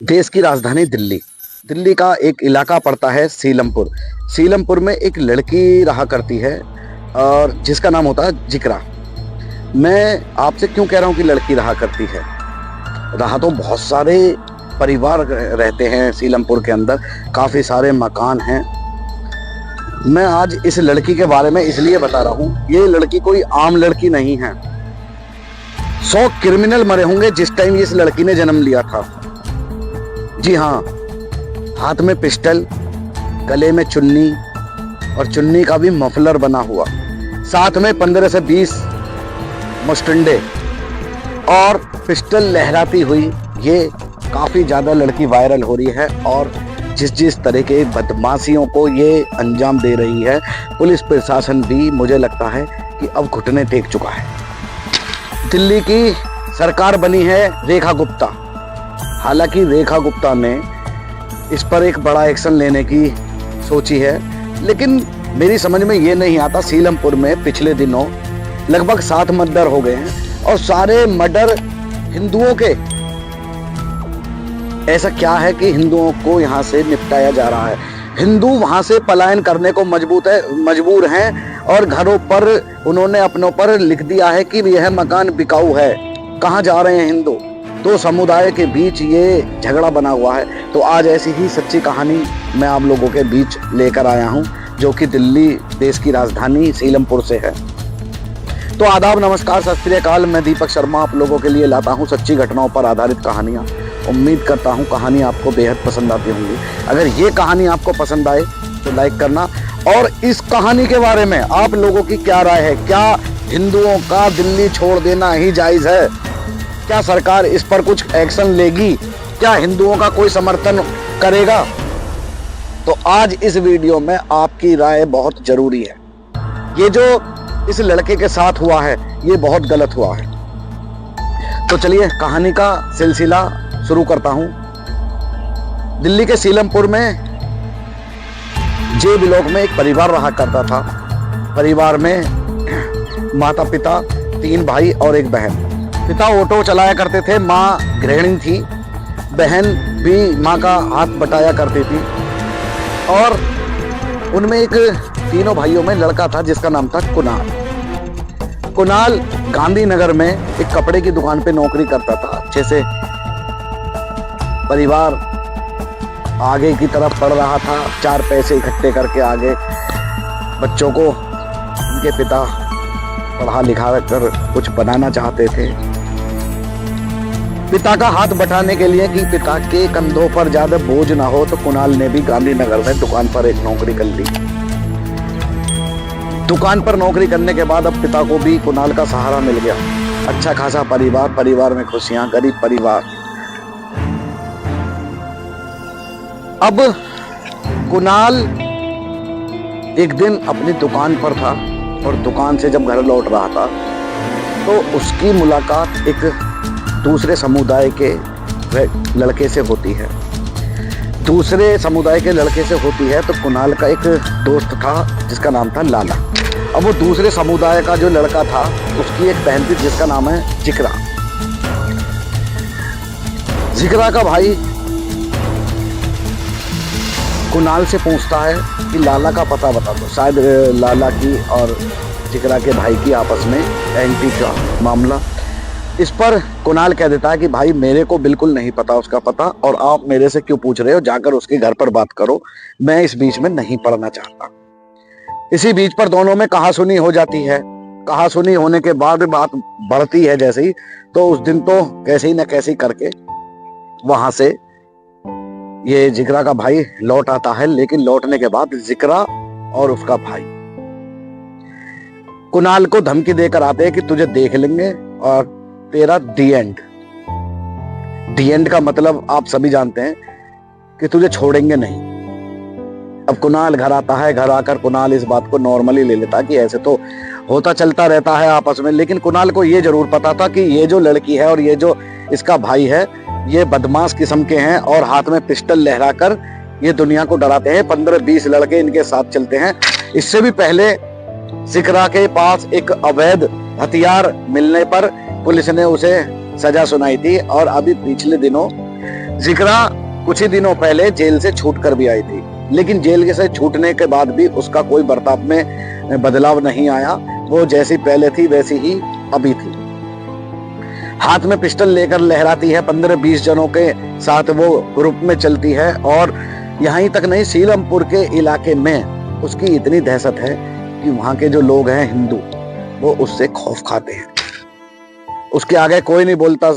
देश की राजधानी दिल्ली। दिल्ली का एक इलाका पड़ता है सीलमपुर। सीलमपुर में एक लड़की रहा करती है और जिसका नाम होता है जिक्रा। मैं आपसे क्यों कह रहा हूँ कि लड़की रहा करती है, रहा तो बहुत सारे परिवार रहते हैं सीलमपुर के अंदर, काफ़ी सारे मकान हैं। मैं आज इस लड़की के बारे में इसलिए बता रहा हूँ, ये लड़की कोई आम लड़की नहीं है। 100 क्रिमिनल मरे होंगे जिस टाइम इस लड़की ने जन्म लिया था। जी हाँ, हाथ में पिस्टल, गले में चुन्नी और चुन्नी का भी मफलर बना हुआ, साथ में 15 से 20 मुस्टंडे और पिस्टल लहराती हुई ये काफी ज्यादा लड़की वायरल हो रही है। और जिस तरह के बदमाशियों को ये अंजाम दे रही है, पुलिस प्रशासन भी मुझे लगता है कि अब घुटने टेक चुका है। दिल्ली की सरकार बनी है रेखा गुप्ता। हालांकि रेखा गुप्ता ने इस पर एक बड़ा एक्शन लेने की सोची है, लेकिन मेरी समझ में ये नहीं आता। सीलमपुर में पिछले दिनों लगभग 7 मर्डर हो गए हैं और सारे मर्डर हिंदुओं के। ऐसा क्या है कि हिंदुओं को यहाँ से निपटाया जा रहा है? हिंदू वहां से पलायन करने को मजबूर हैं और घरों पर उन्होंने अपनों पर लिख दिया है कि यह मकान बिकाऊ है। कहाँ जा रहे हैं हिंदू? दो समुदाय के बीच ये झगड़ा बना हुआ है। तो आज ऐसी ही सच्ची कहानी मैं आप लोगों के बीच लेकर आया हूँ, जो कि दिल्ली देश की राजधानी सीलमपुर से है। तो आदाब, नमस्कार, सत श्री अकाल। मैं दीपक शर्मा आप लोगों के लिए लाता हूँ सच्ची घटनाओं पर आधारित कहानियाँ। उम्मीद करता हूँ कहानी आपको बेहद पसंद आती होंगी। अगर ये कहानी आपको पसंद आए तो लाइक करना। और इस कहानी के बारे में आप लोगों की क्या राय है? क्या हिंदुओं का दिल्ली छोड़ देना ही जायज है? क्या सरकार इस पर कुछ एक्शन लेगी? क्या हिंदुओं का कोई समर्थन करेगा? तो आज इस वीडियो में आपकी राय बहुत जरूरी है। ये जो इस लड़के के साथ हुआ है ये बहुत गलत हुआ है। तो चलिए कहानी का सिलसिला शुरू करता हूं। दिल्ली के सीलमपुर में जे ब्लॉक में एक परिवार रहा करता था। परिवार में माता पिता, 3 भाई और 1 बहन। पिता ऑटो चलाया करते थे, माँ गृहिणी थी, बहन भी माँ का हाथ बटाया करती थी। और उनमें एक तीनों भाइयों में लड़का था जिसका नाम था कुणाल। कुणाल गांधीनगर में एक कपड़े की दुकान पे नौकरी करता था। अच्छे से परिवार आगे की तरफ बढ़ रहा था, 4 पैसे इकट्ठे करके आगे बच्चों को उनके पिता पढ़ा लिखा कर कुछ बनाना चाहते थे। पिता का हाथ बटाने के लिए कि पिता के कंधों पर ज्यादा बोझ ना हो, तो कुणाल ने भी गांधीनगर में दुकान पर एक नौकरी कर ली। दुकान पर नौकरी करने के बाद अब पिता को भी कुणाल का सहारा मिल गया। अच्छा खासा परिवार में खुशियां, गरीब परिवार। अब कुणाल एक दिन अपनी दुकान पर था और दुकान से जब घर लौट रहा था तो उसकी मुलाकात एक दूसरे समुदाय के लड़के से होती है। दूसरे समुदाय के लड़के से होती है तो कुणाल का एक दोस्त था जिसका नाम था लाला। अब वो दूसरे समुदाय का जो लड़का था उसकी एक बहन थी जिसका नाम है जिक्रा। जिक्रा का भाई कुणाल से पूछता है कि लाला का पता बता दो। शायद लाला की और जिक्रा के भाई की आपस में एंटी का मामला। इस पर कुणाल कह देता है कि भाई मेरे को बिल्कुल नहीं पता उसका पता, और आप मेरे से क्यों पूछ रहे हो? जाकर उसके घर पर बात करो, मैं इस बीच में नहीं पढ़ना चाहता। इसी बीच पर दोनों में कहासुनी हो जाती है। कहासुनी होने के बाद बात बढ़ती है जैसे ही, तो उस दिन तो कैसे ही न कैसे करके वहां से ये जिक्रा का भाई लौट आता है। लेकिन लौटने के बाद जिक्रा और उसका भाई कुणाल को धमकी देकर आते हैं कि तुझे देख लेंगे और तेरा दी एंड का मतलब आप सभी जानते हैं कि तुझे छोड़ेंगे नहीं। अब कुणाल घर आता है। घर आकर कुणाल इस बात को नॉर्मली ले लेता कि ऐसे तो होता चलता रहता है आपस में। लेकिन कुणाल को ये जरूर पता था कि ये जो लड़की है और ये जो इसका भाई है ये बदमाश किस्म के हैं और हाथ में पिस्टल लहराकर ये दुनिया को डराते हैं। 15-20 लड़के इनके साथ चलते हैं। इससे भी पहले जिक्रा के पास एक अवैध हथियार मिलने पर पुलिस ने उसे सजा सुनाई थी। और अभी पिछले दिनों जिक्रा कुछ ही दिनों पहले जेल से छूट कर भी आई थी, लेकिन जेल से छूटने के बाद भी उसका कोई बर्ताव में बदलाव नहीं आया। वो जैसी पहले थी वैसी ही अभी थी। हाथ में पिस्टल लेकर लहराती है, 15-20 जनों के साथ वो ग्रुप में चलती है, और यहीं तक नहीं, सीलमपुर के इलाके में उसकी इतनी दहशत है कि वहां के जो लोग हैं हिंदू, वो उससे खौफ खाते हैं। उसके आगे कोई नहीं बोलता।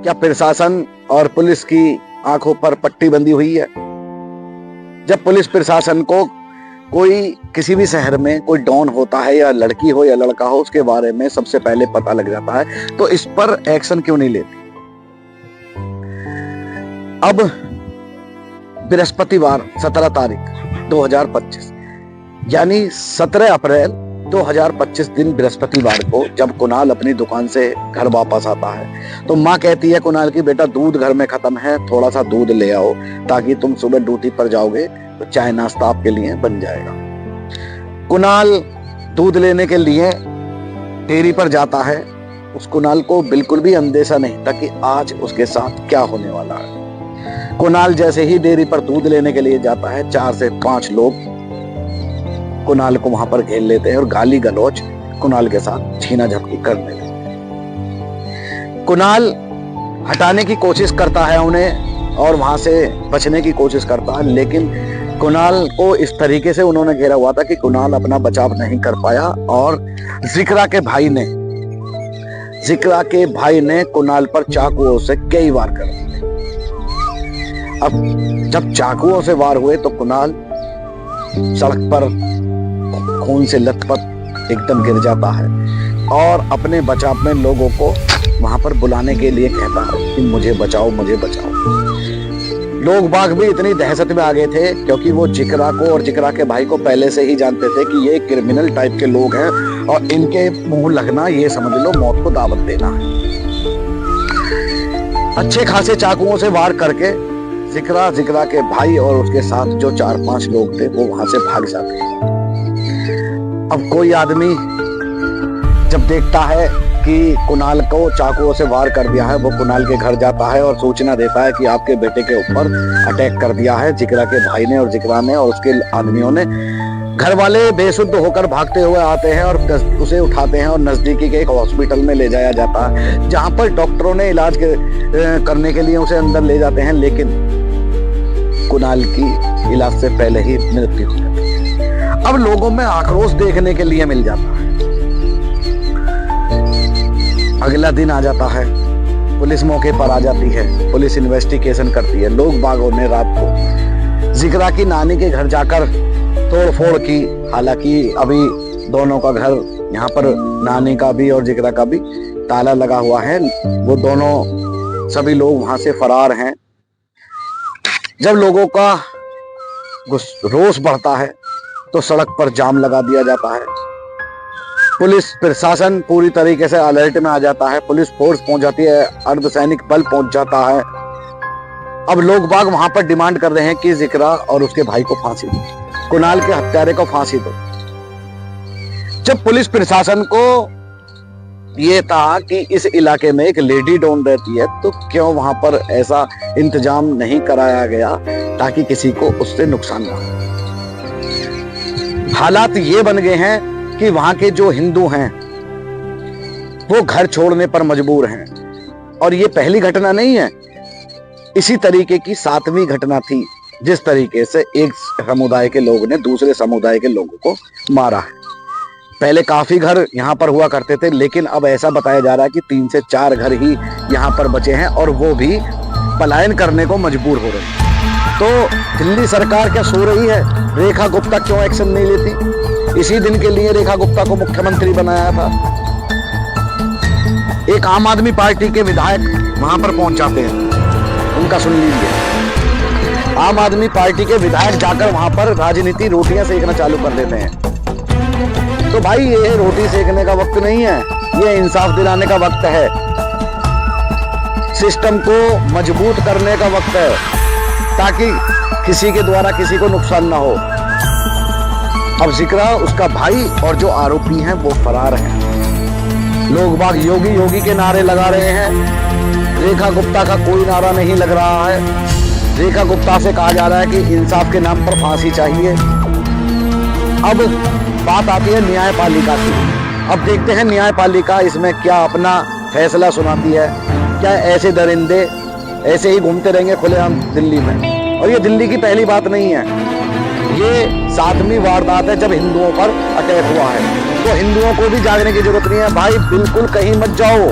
क्या प्रशासन और पुलिस की आंखों पर पट्टी बंधी हुई है? जब पुलिस प्रशासन को कोई किसी भी शहर में कोई डॉन होता है, या लड़की हो या लड़का हो, उसके बारे में सबसे पहले पता लग जाता है, तो इस पर एक्शन क्यों नहीं लेती? अब बृहस्पतिवार 17 तारीख 2025 यानी 17 अप्रैल 2025 दिन बृहस्पतिवार को जब कुणाल अपनी दुकान से घर वापस आता है, तो माँ कहती है कुणाल की, बेटा दूध घर में खत्म है, थोड़ा सा दूध ले आओ, ताकि तुम सुबह ड्यूटी पर जाओगे तो चाय नाश्ता आपके लिए बन जाएगा। कुणाल दूध लेने के लिए डेयरी पर जाता है। उस कुणाल को बिल्कुल भी अंदेशा नहीं था कि आज उसके साथ क्या होने वाला है। कुणाल जैसे ही डेयरी पर दूध लेने के लिए जाता है, 4 से 5 लोग कुणाल को वहां पर घेर लेते हैं और गाली गलौज कुणाल के साथ छीना झपटी करने लगते हैं। कुणाल हटाने की कोशिश करता है उन्हें और वहां से बचने की कोशिश करता है, लेकिन कुणाल को इस तरीके से उन्होंने घेरा हुआ था कि कुणाल अपना बचाव नहीं कर पाया, और जिक्रा के भाई ने कुणाल पर चाकुओं से कई वार कर दिए। अब जब चाकुओं से वार हुए तो कुणाल सड़क पर खून से लथपथ एकदम गिर जाता है और अपने बचाव में लोगों को वहां पर बुलाने के लिए कहता है कि मुझे बचाओ, मुझे बचाओ। लोग बाग भी इतनी दहशत में आ गए थे, क्योंकि वो जिक्रा को और जिक्रा के भाई को पहले से ही जानते थे कि ये क्रिमिनल टाइप के लोग हैं, और इनके मुंह लगना ये समझ लो मौत को दावत देना है। अच्छे खासे चाकुओं से वार करके जिक्रा के भाई और उसके साथ जो 4-5 लोग थे वो वहां से भाग जाते हैं। अब कोई आदमी जब देखता है कि कुणाल को चाकुओं से वार कर दिया है, वो कुणाल के घर जाता है और सूचना देता है कि आपके बेटे के ऊपर अटैक कर दिया है जिक्रा के भाई ने और जिक्रा ने और उसके आदमियों ने। घर वाले बेसुध होकर भागते हुए आते हैं और उसे उठाते हैं और नजदीकी के एक हॉस्पिटल में ले जाया जाता है, जहां पर डॉक्टरों ने इलाज करने के लिए उसे अंदर ले जाते हैं, लेकिन कुणाल की इलाज से पहले ही मृत्यु हो जाती है। अब लोगों में आक्रोश देखने के लिए मिल जाता है। अगला दिन आ जाता है, पुलिस मौके पर आ जाती है, पुलिस इन्वेस्टिगेशन करती है। लोग बागों ने रात को जिक्रा की नानी के घर जाकर तोड़फोड़ की। हालांकि अभी दोनों का घर, यहाँ पर नानी का भी और जिक्रा का भी ताला लगा हुआ है। वो दोनों सभी लोग वहां से फरार हैं। जब लोगों का रोष बढ़ता है तो सड़क पर जाम लगा दिया जाता है। पुलिस प्रशासन पूरी तरीके से अलर्ट में आ जाता है। पुलिस फोर्स पहुंच जाती है, अर्धसैनिक बल पहुंच जाता है। अब लोग बाग वहां पर डिमांड कर रहे हैं कि जिक्रा और उसके भाई को फांसी दो, कुणाल के हत्यारे को फांसी दो। जब पुलिस प्रशासन को ये था कि इस इलाके में एक लेडी डॉन रहती है, तो क्यों वहां पर ऐसा इंतजाम नहीं कराया गया ताकि किसी को उससे नुकसान ना हो। हालात ये बन गए हैं कि वहां के जो हिंदू हैं वो घर छोड़ने पर मजबूर हैं, और ये पहली घटना नहीं है। इसी तरीके की 7वीं घटना थी जिस तरीके से एक समुदाय के लोग ने दूसरे समुदाय के लोगों को मारा है। पहले काफी घर यहाँ पर हुआ करते थे, लेकिन अब ऐसा बताया जा रहा है कि 3 से 4 घर ही यहाँ पर बचे हैं, और वो भी पलायन करने को मजबूर हो रहे हैं। तो दिल्ली सरकार क्या सो रही है? रेखा गुप्ता क्यों एक्शन नहीं लेती? इसी दिन के लिए रेखा गुप्ता को मुख्यमंत्री बनाया था। एक आम आदमी पार्टी के विधायक वहां पर पहुंच जाते हैं, उनका सुन लीजिए। आम आदमी पार्टी के विधायक जाकर वहां पर राजनीति रोटियां सेकना चालू कर देते हैं। तो भाई ये रोटी सेकने का वक्त नहीं है, ये इंसाफ दिलाने का वक्त है, सिस्टम को मजबूत करने का वक्त है, ताकि किसी के द्वारा किसी को नुकसान ना हो। अब जिक्रा, उसका भाई और जो आरोपी हैं वो फरार हैं। लोग बाग योगी योगी के नारे लगा रहे हैं। रेखा गुप्ता का कोई नारा नहीं लग रहा है। रेखा गुप्ता से कहा जा रहा है कि इंसाफ के नाम पर फांसी चाहिए। अब बात आती है न्यायपालिका की। अब देखते हैं न्यायपालिका इसमें क्या अपना फैसला सुनाती है। क्या ऐसे दरिंदे ऐसे ही घूमते रहेंगे खुलेआम दिल्ली में? और ये दिल्ली की पहली बात नहीं है, ये 7वीं वारदात है जब हिंदुओं पर अटैक हुआ है। तो हिंदुओं को भी जागने की जरूरत नहीं है भाई, बिल्कुल कहीं मत जाओ।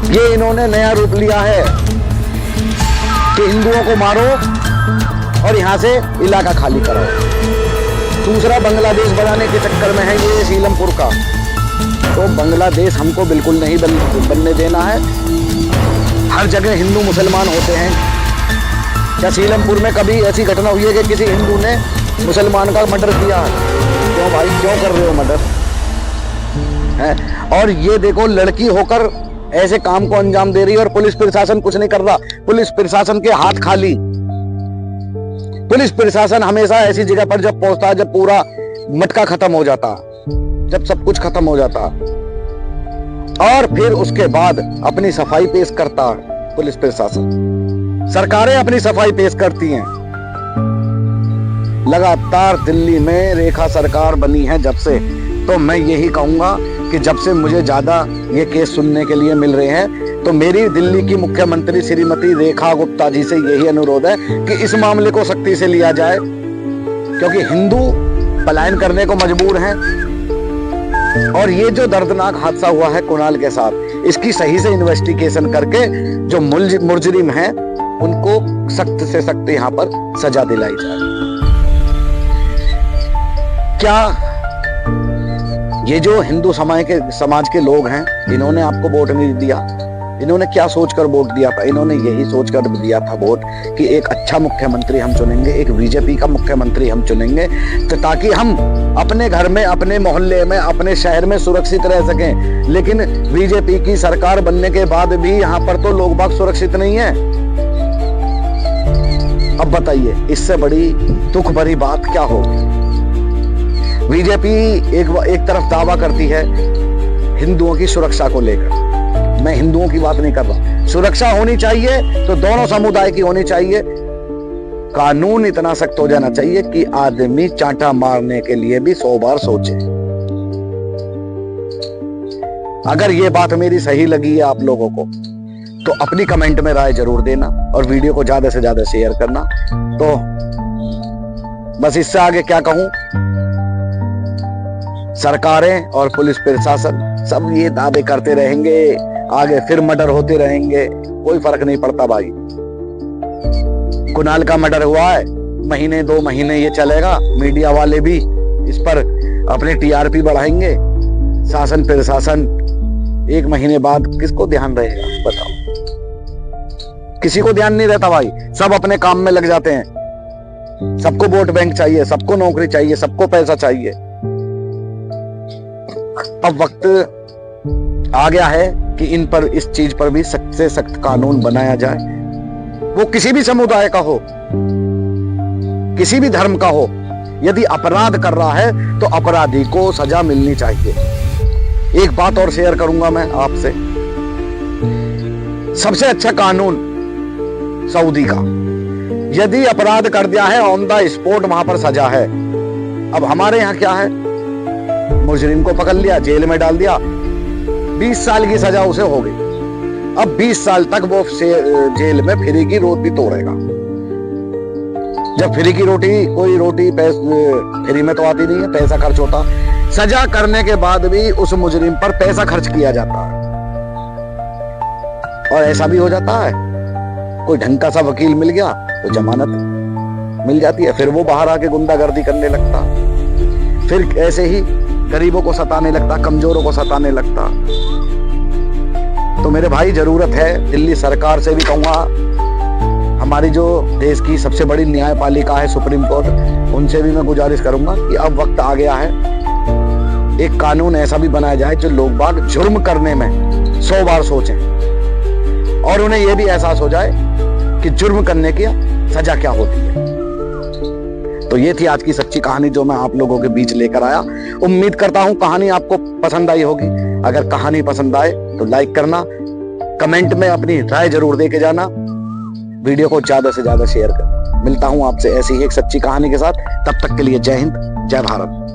ये इन्होंने नया रूप लिया है कि हिंदुओं को मारो और यहां से इलाका खाली कराओ। दूसरा, बांग्लादेश बनाने के चक्कर में है ये सीलमपुर का। तो बांग्लादेश हमको बिल्कुल नहीं बनने देना है। हर जगह हिंदू मुसलमान होते हैं। क्या सीलमपुर में कभी ऐसी घटना हुई है कि किसी हिंदू ने मुसलमान का मर्डर किया? क्यों भाई, क्यों कर रहे हो मर्डर है? और ये देखो, लड़की होकर ऐसे काम को अंजाम दे रही है और पुलिस प्रशासन कुछ नहीं कर रहा। पुलिस प्रशासन के हाथ खाली। पुलिस प्रशासन हमेशा ऐसी जगह पर जब पहुंचता है जब पूरा मटका खत्म हो जाता, जब सब कुछ खत्म हो जाता, और फिर उसके बाद अपनी सफाई पेश करता पुलिस प्रशासन। सरकारें अपनी सफाई पेश करती हैं। लगातार दिल्ली में रेखा सरकार बनी है जब से, तो मैं यही कहूंगा कि जब से मुझे ज्यादा ये केस सुनने के लिए मिल रहे हैं, तो मेरी दिल्ली की मुख्यमंत्री श्रीमती रेखा गुप्ता जी से यही अनुरोध है कि इस मामले को सख्ती से लिया जाए, क्योंकि हिंदू पलायन करने को मजबूर हैं। और ये जो दर्दनाक हादसा हुआ है कुणाल के साथ, इसकी सही से इन्वेस्टिगेशन करके जो मुजरिम हैं उनको सख्त से सख्त यहाँ पर सजा दिलाई जाए। क्या ये जो हिंदू समाज के लोग हैं, इन्होंने आपको वोट नहीं दिया? इन्होंने क्या सोचकर वोट दिया था? इन्होंने यही सोचकर दिया था वोट कि एक अच्छा मुख्यमंत्री हम चुनेंगे, एक बीजेपी का मुख्यमंत्री हम चुनेंगे, तो ताकि हम अपने घर में, अपने मोहल्ले में, अपने शहर में सुरक्षित रह सकें। लेकिन बीजेपी की सरकार बनने के बाद भी यहाँ पर तो लोग बाग सुरक्षित नहीं है। अब बताइए, इससे बड़ी दुख भरी बात क्या होगी? बीजेपी एक तरफ दावा करती है हिंदुओं की सुरक्षा को लेकर। मैं हिंदुओं की बात नहीं कर रहा। सुरक्षा होनी चाहिए तो दोनों समुदाय की होनी चाहिए। कानून इतना सख्त हो जाना चाहिए कि आदमी चांटा मारने के लिए भी 100 बार सोचे। अगर ये बात मेरी सही लगी है आप लोगों को, तो अपनी कमेंट में राय जरूर देना और वीडियो को ज्यादा से ज्यादा शेयर करना। तो बस इससे आगे क्या कहूं, सरकारें और पुलिस प्रशासन सब ये दावे करते रहेंगे, आगे फिर मर्डर होते रहेंगे, कोई फर्क नहीं पड़ता भाई। कुणाल का मर्डर हुआ है, महीने 2 महीने ये चलेगा, मीडिया वाले भी इस पर अपने टीआरपी बढ़ाएंगे, शासन प्रशासन 1 महीने बाद किसको ध्यान रहेगा बताओ? किसी को ध्यान नहीं रहता भाई, सब अपने काम में लग जाते हैं। सबको वोट बैंक चाहिए, सबको नौकरी चाहिए, सबको पैसा चाहिए। अब वक्त आ गया है कि इन पर, इस चीज पर भी सख्त से सख्त कानून बनाया जाए। वो किसी भी समुदाय का हो, किसी भी धर्म का हो, यदि अपराध कर रहा है तो अपराधी को सजा मिलनी चाहिए। एक बात और शेयर करूंगा मैं आपसे, सबसे अच्छा कानून सऊदी का, यदि अपराध कर दिया है ऑन द स्पॉट वहां पर सजा है। अब हमारे यहाँ क्या है, मुजरिम को पकड़ लिया, जेल में डाल दिया, 20 साल की सजा उसे हो गई। अब 20 साल तक वो जेल में फ्री की रोटी तोड़ेगा। जब फ्री की रोटी, कोई रोटी फ्री में तो आती नहीं है, पैसा खर्च होता। सजा करने के बाद भी उस मुजरिम पर पैसा खर्च किया जाता है। और ऐसा भी हो जाता है, कोई ढंग का सा वकील मिल गया तो जमानत मिल जाती है, फिर वो बाहर आके गुंडागर्दी करने लगता, फिर ऐसे ही गरीबों को सताने लगता, कमजोरों को सताने लगता। तो मेरे भाई, जरूरत है, दिल्ली सरकार से भी कहूंगा, हमारी जो देश की सबसे बड़ी न्यायपालिका है सुप्रीम कोर्ट, उनसे भी मैं गुजारिश करूंगा कि अब वक्त आ गया है, एक कानून ऐसा भी बनाया जाए जो लोग बाग जुर्म करने में 100 बार सोचें और उन्हें यह भी एहसास हो जाए कि जुर्म करने की सजा क्या होती है। तो ये थी आज की सच्ची कहानी जो मैं आप लोगों के बीच लेकर आया। उम्मीद करता हूं कहानी आपको पसंद आई होगी। अगर कहानी पसंद आए तो लाइक करना, कमेंट में अपनी राय जरूर दे के जाना। वीडियो को ज्यादा से ज्यादा शेयर कर। मिलता हूं आपसे ऐसी ही एक सच्ची कहानी के साथ। तब तक के लिए जय हिंद, जय भारत।